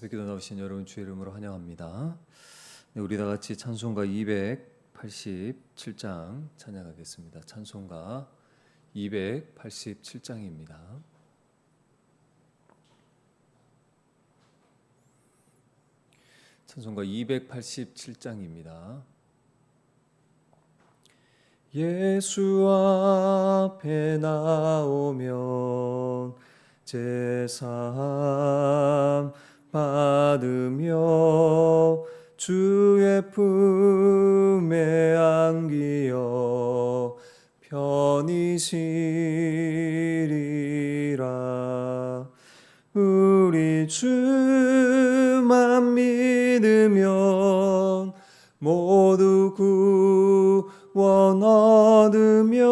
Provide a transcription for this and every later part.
새벽기도 나오신 여러분 주의 이름으로 환영합니다. 네, 우리 다 같이 찬송가 287장 찬양하겠습니다. 찬송가 287장입니다. 찬송가 287장입니다. 예수 앞에 나오면 제사함 받으며 주의 품에 안기어 편히 쉬리라. 우리 주만 믿으면 모두 구원 얻으며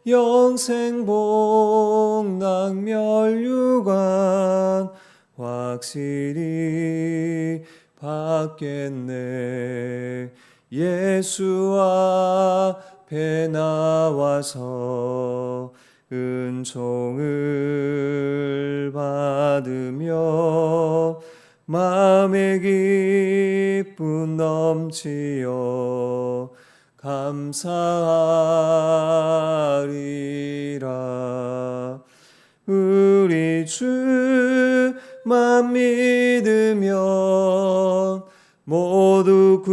영생 복락 멸류관 확실히 받겠네. 예수 앞에 나와서 은총을 받으며 마음의 기쁨 넘치어 감사하리라. 우리 주만 믿으면 모두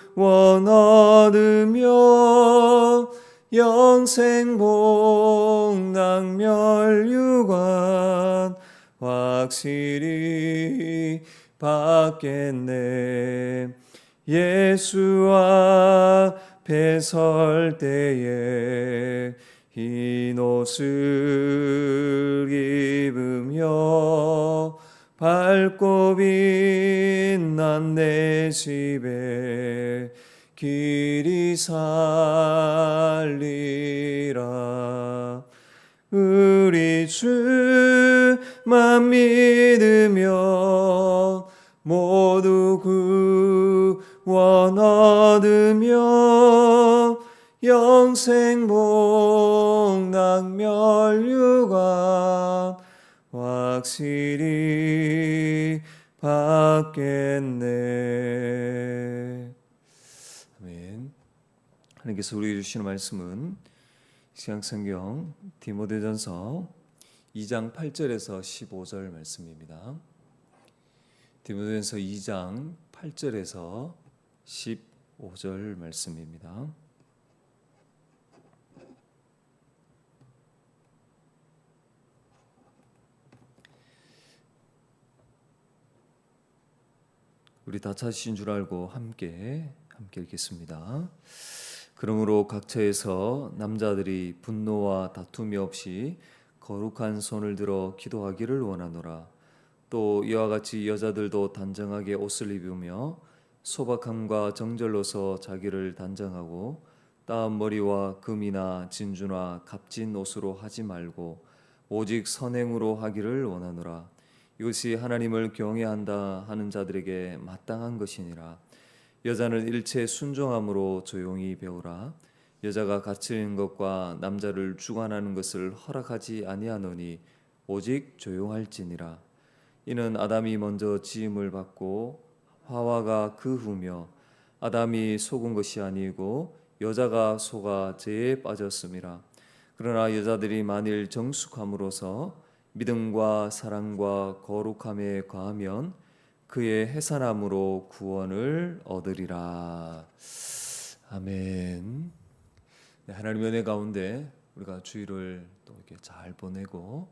구원 얻으며 영생 복락 멸류관 확실히 받겠네. 예수 앞에 설 때에 흰 옷을 입으며 밝고 빛난 내 집에 길이 살리라. 우리 주만 믿으면 모두 구원 얻으며 영생 복락 멸류관 확실히 받겠네. 아멘. 하나님께서 우리에게 주시는 말씀은 신약성경 디모데전서 2장 8절에서 15절 말씀입니다. 디모데전서 2장 8절에서 15절 말씀입니다. 우리 다 찾으신 줄 알고 함께 읽겠습니다. 그러므로 각처에서 남자들이 분노와 다툼이 없이 거룩한 손을 들어 기도하기를 원하노라. 또 이와 같이 여자들도 단정하게 옷을 입으며 소박함과 정절로서 자기를 단정하고 따은 머리와 금이나 진주나 값진 옷으로 하지 말고 오직 선행으로 하기를 원하노라. 이것이 하나님을 경외한다 하는 자들에게 마땅한 것이니라. 여자는 일체 순종함으로 조용히 배우라. 여자가 갇히는 것과 남자를 주관하는 것을 허락하지 아니하노니 오직 조용할지니라. 이는 아담이 먼저 지음을 받고 하와가 그 후며 아담이 속은 것이 아니고 여자가 속아 죄에 빠졌음이라. 그러나 여자들이 만일 정숙함으로써 믿음과 사랑과 거룩함에 과하면 그의 해산함으로 구원을 얻으리라. 아멘. 네, 하나님의 은혜 가운데 우리가 주일을 또 이렇게 잘 보내고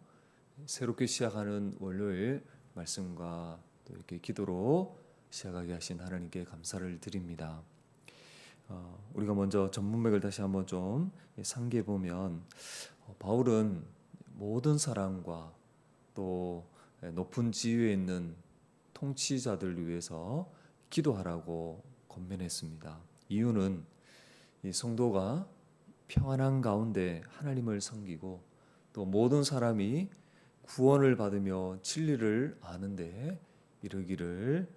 새롭게 시작하는 월요일 말씀과 또 이렇게 기도로 시작하게 하신 하나님께 감사를 드립니다. 우리가 먼저 전문맥을 다시 한번 좀 상기해 보면 바울은 모든 사람과 또 높은 지위에 있는 통치자들을 위해서 기도하라고 권면했습니다. 이유는 이 성도가 평안한 가운데 하나님을 섬기고 또 모든 사람이 구원을 받으며 진리를 아는데 이르기를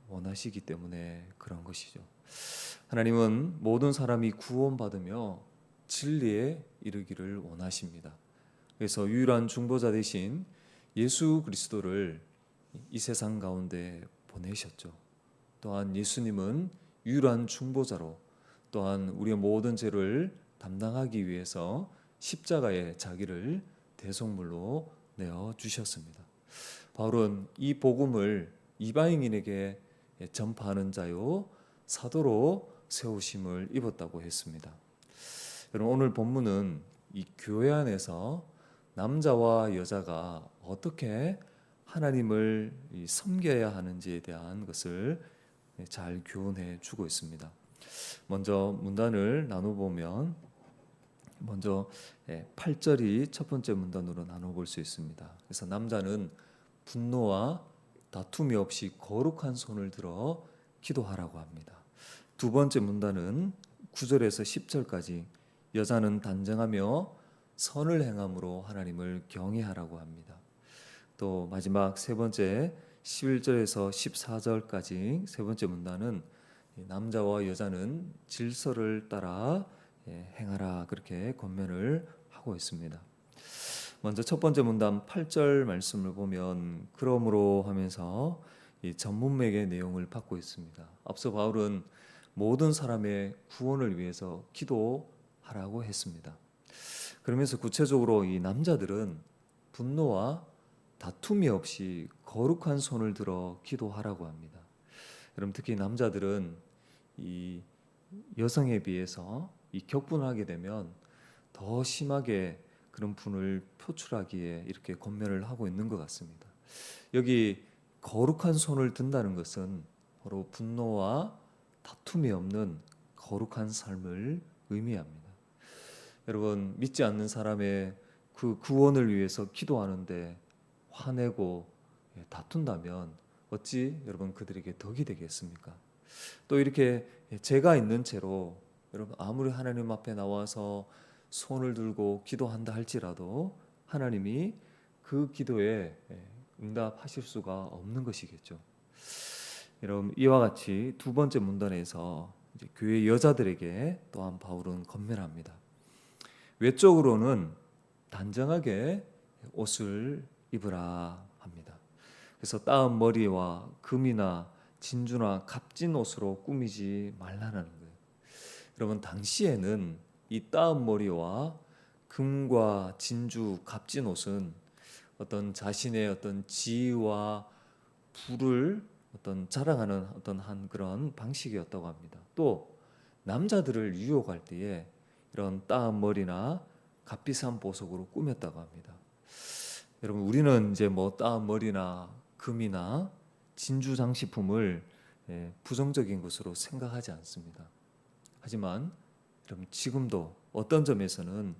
원하시기 때문에 그런 것이죠. 하나님은 모든 사람이 구원받으며 진리에 이르기를 원하십니다. 그래서 유일한 중보자 대신 예수 그리스도를 이 세상 가운데 보내셨죠. 또한 예수님은 유일한 중보자로 또한 우리의 모든 죄를 담당하기 위해서 십자가에 자기를 대속물로 내어 주셨습니다. 바울은 이 복음을 이방인에게 전파하는 자요 사도로 세우심을 입었다고 했습니다. 여러분, 오늘 본문은 이 교회 안에서 남자와 여자가 어떻게 하나님을 섬겨야 하는지에 대한 것을 잘 교훈해 주고 있습니다. 먼저 문단을 나눠보면 먼저 8절이 첫 번째 문단으로 나눠볼 수 있습니다. 그래서 남자는 분노와 다툼이 없이 거룩한 손을 들어 기도하라고 합니다. 두 번째 문단은 9절에서 10절까지 여자는 단정하며 선을 행함으로 하나님을 경외하라고 합니다. 또 마지막 세 번째 11절에서 14절까지 세 번째 문단은 남자와 여자는 질서를 따라 행하라, 그렇게 권면을 하고 있습니다. 먼저 첫 번째 문단 8절 말씀을 보면 그러므로 하면서 이 전문맥의 내용을 받고 있습니다. 앞서 바울은 모든 사람의 구원을 위해서 기도하라고 했습니다. 그러면서 구체적으로 이 남자들은 분노와 다툼이 없이 거룩한 손을 들어 기도하라고 합니다. 여러분, 특히 남자들은 이 여성에 비해서 이 격분하게 되면 더 심하게 그런 분을 표출하기에 이렇게 권면을 하고 있는 것 같습니다. 여기 거룩한 손을 든다는 것은 바로 분노와 다툼이 없는 거룩한 삶을 의미합니다. 여러분, 믿지 않는 사람의 그 구원을 위해서 기도하는데 화내고 다툰다면 어찌 여러분 그들에게 덕이 되겠습니까? 또 이렇게 죄가 있는 채로 여러분 아무리 하나님 앞에 나와서 손을 들고 기도한다 할지라도 하나님이 그 기도에 응답하실 수가 없는 것이겠죠. 여러분, 이와 같이 두 번째 문단에서 이제 교회 여자들에게 또한 바울은 권면합니다. 외적으로는 단정하게 옷을 입으라 합니다. 그래서 따은 머리와 금이나 진주나 값진 옷으로 꾸미지 말라는 거예요. 여러분, 당시에는 이 따은 머리와 금과 진주, 값진 옷은 어떤 자신의 어떤 지위와 부를 어떤 자랑하는 어떤 한 그런 방식이었다고 합니다. 또 남자들을 유혹할 때에 이런 따은 머리나 값비싼 보석으로 꾸몄다고 합니다. 여러분, 우리는 이제 뭐 따은 머리나 금이나 진주 장식품을 부정적인 것으로 생각하지 않습니다. 하지만 여러분, 지금도 어떤 점에서는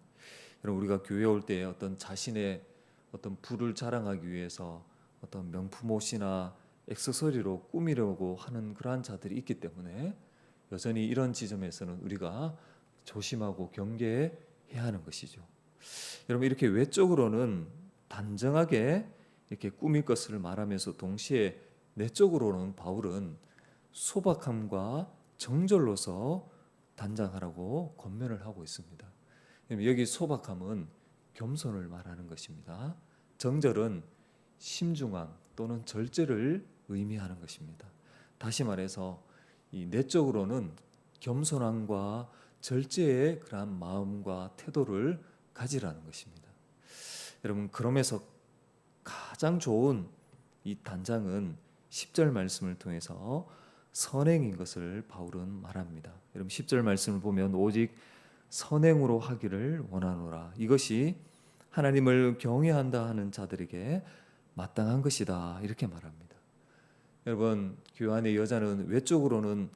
여러분 우리가 교회 올 때 어떤 자신의 어떤 부를 자랑하기 위해서 어떤 명품 옷이나 액세서리로 꾸미려고 하는 그러한 자들이 있기 때문에 여전히 이런 지점에서는 우리가 조심하고 경계해야 하는 것이죠. 여러분, 이렇게 외적으로는 단정하게 이렇게 꾸밀 것을 말하면서 동시에 내적으로는 바울은 소박함과 정절로서 단장하라고 권면을 하고 있습니다. 여기 소박함은 겸손을 말하는 것입니다. 정절은 심중함 또는 절제를 의미하는 것입니다. 다시 말해서 이 내적으로는 겸손함과 절제의 그러한 마음과 태도를 가지라는 것입니다. 여러분, 그러면서 가장 좋은 이 단장은 10절 말씀을 통해서 선행인 것을 바울은 말합니다. 여러분, 10절 말씀을 보면 오직 선행으로 하기를 원하노라. 이것이 하나님을 경외한다 하는 자들에게 마땅한 것이다, 이렇게 말합니다. 여러분, 교회 안의 여자는 외적으로는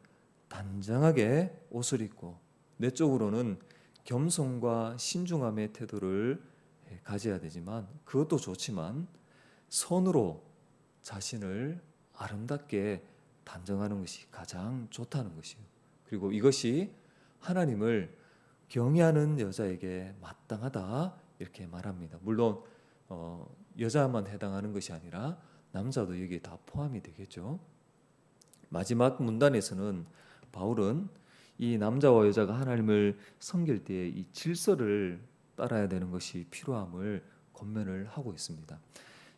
단정하게 옷을 입고 내적으로는 겸손과 신중함의 태도를 가져야 되지만, 그것도 좋지만 선으로 자신을 아름답게 단정하는 것이 가장 좋다는 것이요. 그리고 이것이 하나님을 경외하는 여자에게 마땅하다, 이렇게 말합니다. 물론 여자만 해당하는 것이 아니라 남자도 여기에 다 포함이 되겠죠. 마지막 문단에서는 바울은 이 남자와 여자가 하나님을 섬길 때에 이 질서를 따라야 되는 것이 필요함을 권면을 하고 있습니다.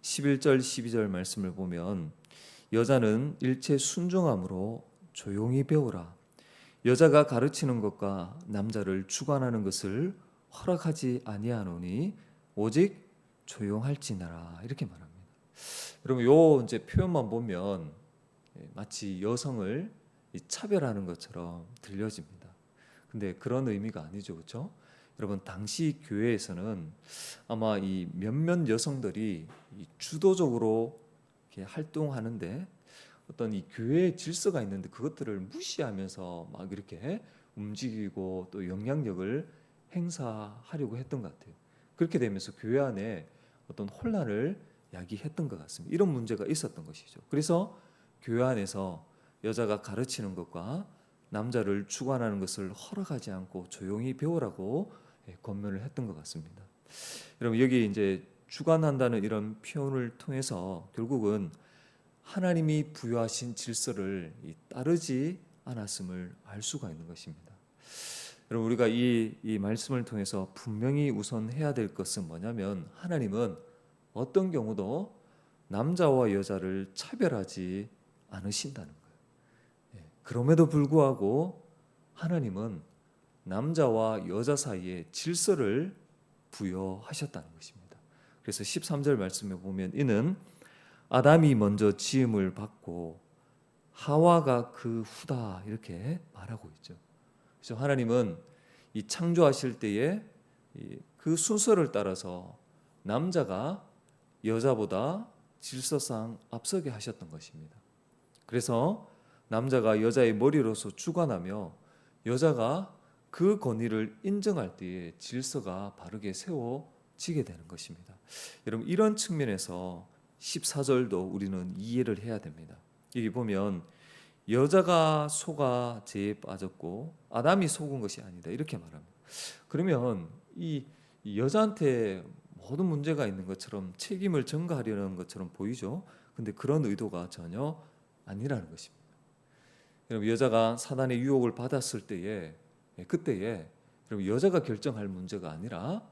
11절 12절 말씀을 보면 여자는 일체 순종함으로 조용히 배우라. 여자가 가르치는 것과 남자를 주관하는 것을 허락하지 아니하노니 오직 조용할지니라. 이렇게 말합니다. 여러분 요 이제 표현만 보면 마치 여성을 차별하는 것처럼 들려집니다. 근데 그런 의미가 아니죠, 그렇죠? 여러분 당시 교회에서는 아마 이 몇몇 여성들이 주도적으로 이렇게 활동하는데 어떤 이 교회의 질서가 있는데 그것들을 무시하면서 막 이렇게 움직이고 또 영향력을 행사하려고 했던 것 같아요. 그렇게 되면서 교회 안에 어떤 혼란을 야기했던 것 같습니다. 이런 문제가 있었던 것이죠. 그래서 교회 안에서 여자가 가르치는 것과 남자를 주관하는 것을 허락하지 않고 조용히 배우라고 권면을 했던 것 같습니다. 여러분 여기 이제 주관한다는 이런 표현을 통해서 결국은 하나님이 부여하신 질서를 따르지 않았음을 알 수가 있는 것입니다. 여러분 우리가 이 말씀을 통해서 분명히 우선 해야 될 것은 뭐냐면 하나님은 어떤 경우도 남자와 여자를 차별하지 않으신다는 거예요. 그럼에도 불구하고 하나님은 남자와 여자 사이에 질서를 부여하셨다는 것입니다. 그래서 13절 말씀에 보면 이는 아담이 먼저 지음을 받고 하와가 그 후다 이렇게 말하고 있죠. 그래서 하나님은 이 창조하실 때에 그 순서를 따라서 남자가 여자보다 질서상 앞서게 하셨던 것입니다. 그래서 남자가 여자의 머리로서 주관하며 여자가 그 권위를 인정할 때에 질서가 바르게 세워지게 되는 것입니다. 여러분 이런 측면에서 14절도 우리는 이해를 해야 됩니다. 여기 보면 여자가 속아 죄에 빠졌고 아담이 속은 것이 아니다 이렇게 말합니다. 그러면 이 여자한테 모든 문제가 있는 것처럼 책임을 전가하려는 것처럼 보이죠. 근데 그런 의도가 전혀 아니라는 것입니다. 여러분 여자가 사단의 유혹을 받았을 때에 그때에 여러분 여자가 결정할 문제가 아니라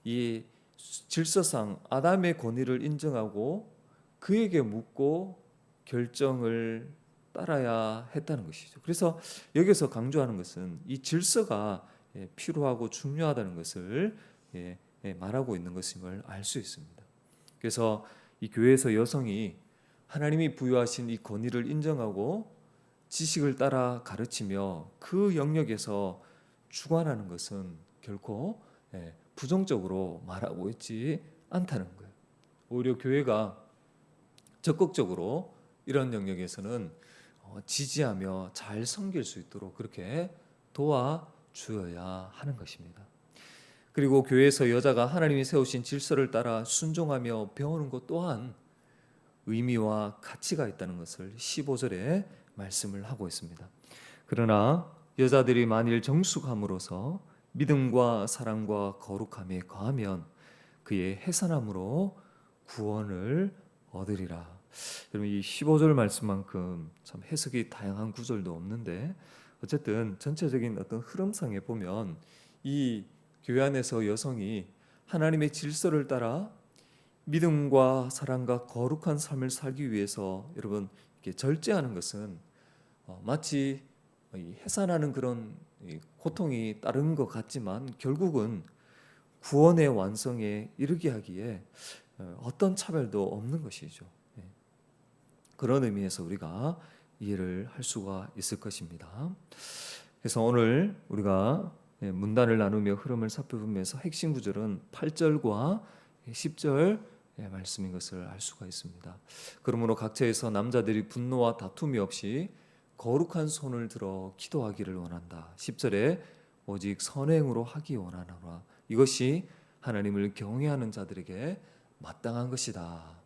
이 질서상 아담의 권위를 인정하고 그에게 묻고 결정을 따라야 했다는 것이죠. 그래서 여기서 강조하는 것은 이 질서가 필요하고 중요하다는 것을 말하고 있는 것임을 알 수 있습니다. 그래서 이 교회에서 여성이 하나님이 부여하신 이 권위를 인정하고 지식을 따라 가르치며 그 영역에서 주관하는 것은 결코 부정적으로 말하고 있지 않다는 거예요. 오히려 교회가 적극적으로 이런 영역에서는 지지하며 잘 섬길 수 있도록 그렇게 도와주어야 하는 것입니다. 그리고 교회에서 여자가 하나님이 세우신 질서를 따라 순종하며 배우는 것 또한 의미와 가치가 있다는 것을 15절에 말씀을 하고 있습니다. 그러나 여자들이 만일 정숙함으로써 믿음과 사랑과 거룩함에 거하면 그의 해산함으로 구원을 얻으리라. 여러분 이 15절 말씀만큼 참 해석이 다양한 구절도 없는데 어쨌든 전체적인 어떤 흐름상에 보면 이 교회 안에서 여성이 하나님의 질서를 따라 믿음과 사랑과 거룩한 삶을 살기 위해서 여러분 이렇게 절제하는 것은 마치 해산하는 그런 고통이 따른 것 같지만 결국은 구원의 완성에 이르게 하기에 어떤 차별도 없는 것이죠. 그런 의미에서 우리가 이해를 할 수가 있을 것입니다. 그래서 오늘 우리가 문단을 나누며 흐름을 살펴보면서 핵심 구절은 8절과 10절 말씀인 것을 알 수가 있습니다. 그러므로 각처에서 남자들이 분노와 다툼이 없이 거룩한 손을 들어 기도하기를 원한다. 10절에 오직 선행으로 하기 원하노라. 이것이 하나님을 경외하는 자들에게 마땅한 것이다.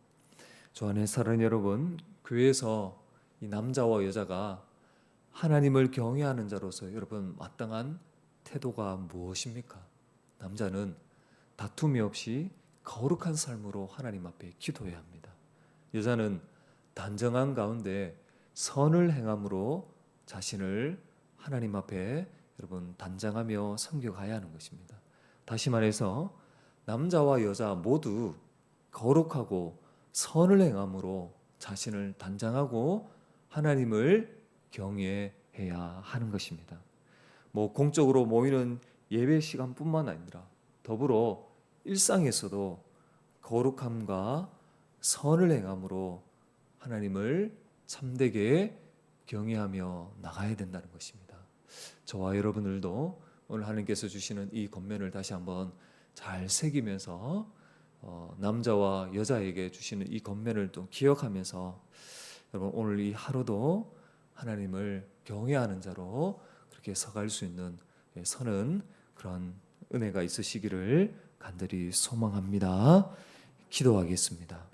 주 안에 사랑하는 여러분, 교회에서 이 남자와 여자가 하나님을 경외하는 자로서 여러분 마땅한 태도가 무엇입니까? 남자는 다툼이 없이 거룩한 삶으로 하나님 앞에 기도해야 합니다. 여자는 단정한 가운데 선을 행함으로 자신을 하나님 앞에 여러분 단장하며 섬겨가야 하는 것입니다. 다시 말해서 남자와 여자 모두 거룩하고 선을 행함으로 자신을 단장하고 하나님을 경외해야 하는 것입니다. 공적으로 모이는 예배 시간뿐만 아니라 더불어 일상에서도 거룩함과 선을 행함으로 하나님을 참되게 경외하며 나가야 된다는 것입니다. 저와 여러분들도 오늘 하나님께서 주시는 이 권면을 다시 한번 잘 새기면서 남자와 여자에게 주시는 이 권면을 또 기억하면서 여러분 오늘 이 하루도 하나님을 경외하는 자로 그렇게 서갈 수 있는 서는 그런 은혜가 있으시기를 간절히 소망합니다. 기도하겠습니다.